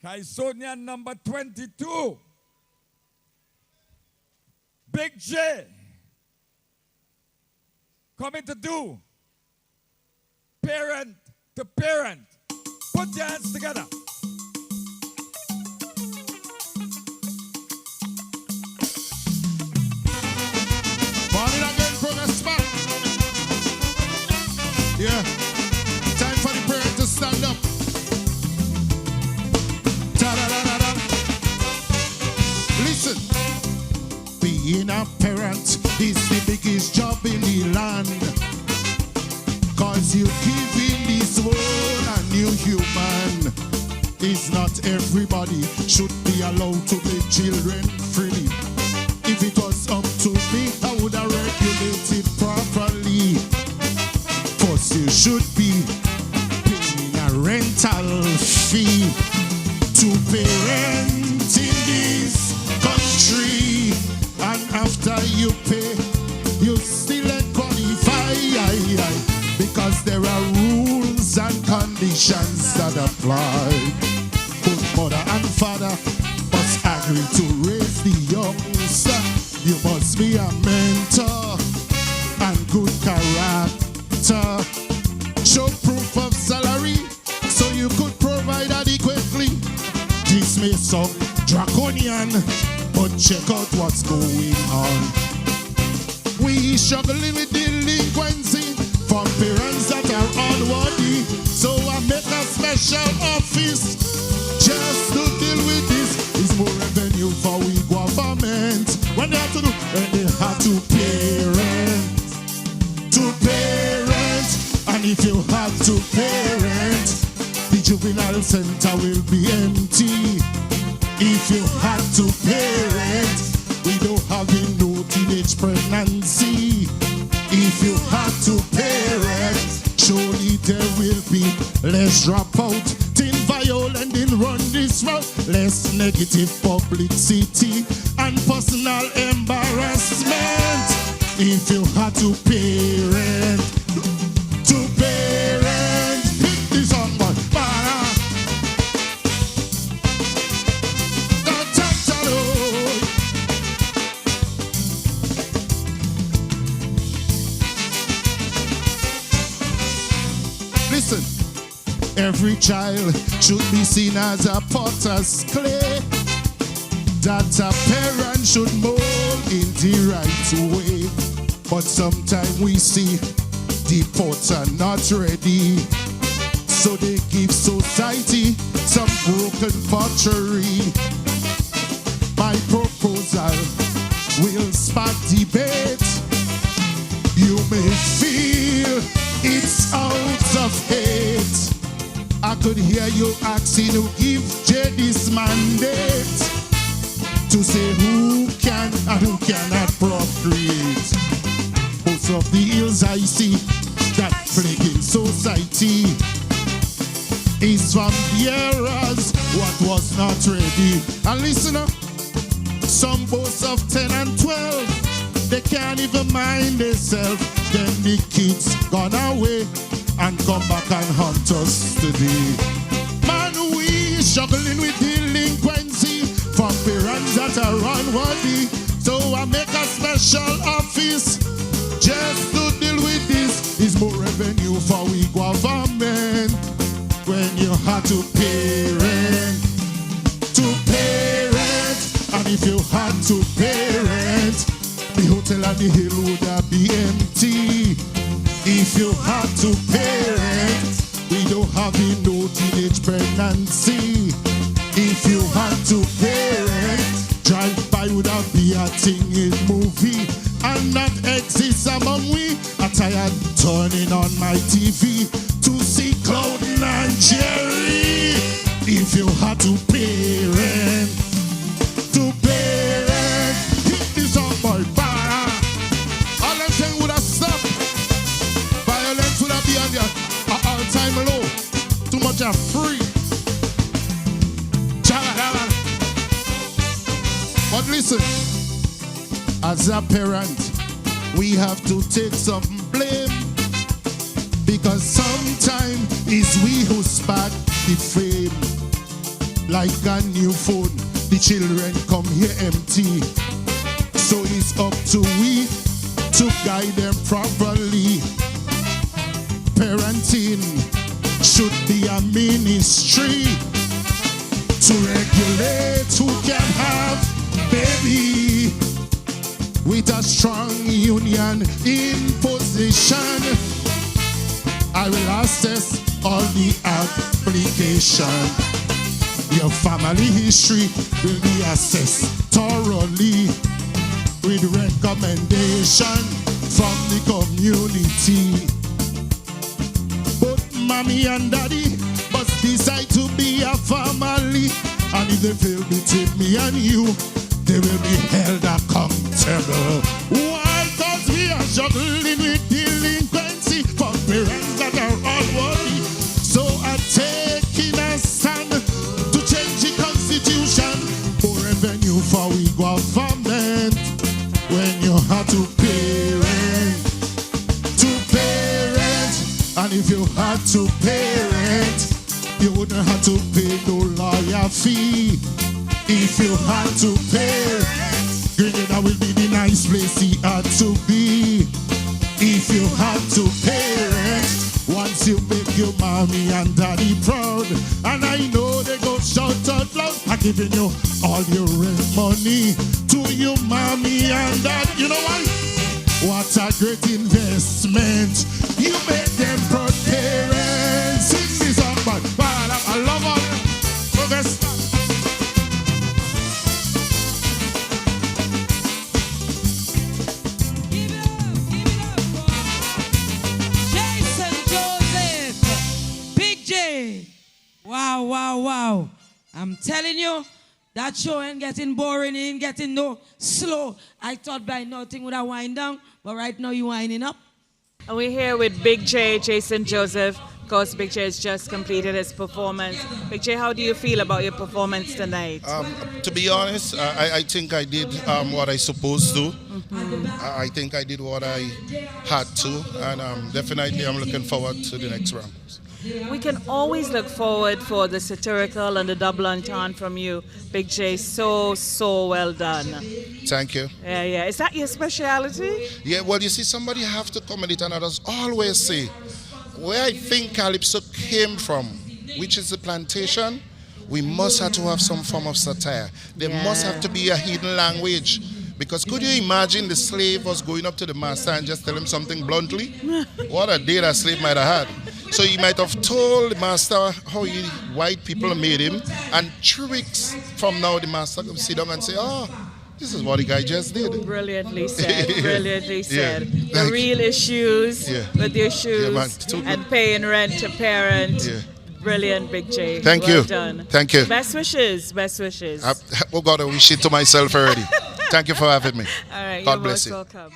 Kaisonian number 22. Big J. Coming to do parent to parent. Put your hands together. Morning again, progress back. Yeah. Time for the parent to stand up. Ta-da-da-da-da. Listen. Being a parent is the biggest job in the land. Cause you give in this world a new human. It's not everybody should be allowed to make children freely. If it was up to me, I would have regulated properly. First you should be paying a rental fee to parent in this country. And after you pay, you still ain't qualify, because there are rules and conditions that apply. Both mother and father must agree to raise the youngster. You must be a mentor and good character. Show proof of salary so you could provide adequately. This may sound draconian, but check out what's going on. We struggling with delinquency from parents that are unworthy. So I make a special office just to deal with this. It's more revenue for we government. When they have to do, when they have to parent. And if you have to parent, the juvenile center will be empty. If you had to parent, we don't have no teenage pregnancy. If you had to parent, surely there will be less dropout. Teen violent in run this route, less negative publicity and personal embarrassment. If you had to parent, hit this on my Listen, every child should be seen as a potter's clay that a parent should mold in the right way. But sometimes we see the potter not ready, so they give society some broken pottery. My proposal will spark debate. You may feel it's out of hate. I could hear you asking who give J this mandate to say who can and who cannot procreate. Most of the ills I see that plaguing society is from the eras what was not ready. And listen up, some boast of 10 and 12, they can't even mind themselves. Then the kids gone away and come back and hunt us today. Man, we struggling with delinquency from parents that are unworthy. So I make a special office just to deal with this. Is more revenue for we government. When you had to parent, and if you had to parent, the hotel and the hill would have be empty. If you had to parent, we don't have no teenage pregnancy. If you had to parent, drive-by would have be a thing in movie and not exist among we. I'm tired turning on my TV to see Cloudin and Jerry. If you had to parent, hit this on my bar. All I'm saying would have stopped. Violence would have been on the all-time low. Too much are free. But listen, as a parent, we have to take some blame, because sometimes it's we who spark the fame. like a new phone. The children come here empty. So it's up to we to guide them properly. Parenting should be a ministry to regulate who can have baby. With a strong union in position, I will assess all the application. Your family history will be assessed thoroughly with recommendation from the community. Both mommy and daddy must decide to be a family, and if they fail between me and you, they will be held accountable. Why? Cause we are juggling with delinquency from parents that are unworthy. So I'm taking a stand to change the constitution for revenue for we government. When you have to parent, and if you had to parent, you wouldn't have to pay no lawyer fee. If you had to pay, Grenada will be the nice place he had to be. If you had to parent, once you make your mommy and daddy proud, and I know they go shout out loud, I'm giving you all your rent money to your mommy and dad. You know why? What a great investment. You make them proud parents. Sing this song, but I love all progress. Wow, wow, wow. I'm telling you, that show ain't getting boring, ain't getting no slow. I thought by now thing would have wind down, but right now you winding up. And we're here with Big J, Jason Joseph. Of course, Big J has just completed his performance. Big J, how do you feel about your performance tonight? To be honest, I think I did what I supposed to. I think I did what I had to, and definitely I'm looking forward to the next round. We can always look forward for the satirical and the double entendre from you, Big J. So well done. Thank you. Yeah. Is that your speciality? Yeah, well, you see, somebody have to come with it, and others always say, where I think Calypso came from, which is the plantation, we must have to have some form of satire. There must have to be a hidden language. Because could you imagine the slave was going up to the master and just tell him something bluntly? What a day that slave might have had. So he might have told the master how white people made him, and 3 weeks from now the master could sit down and say, oh, this is what the guy just did. Brilliantly said, brilliantly said. Yeah. The real issues with the issues and paying rent to parent. Yeah. Brilliant, Big J. Thank well you. Done. Thank you. Best wishes, best wishes. Oh God, I wish it to myself already. Thank you for having me. All right, God you're bless most you. welcome.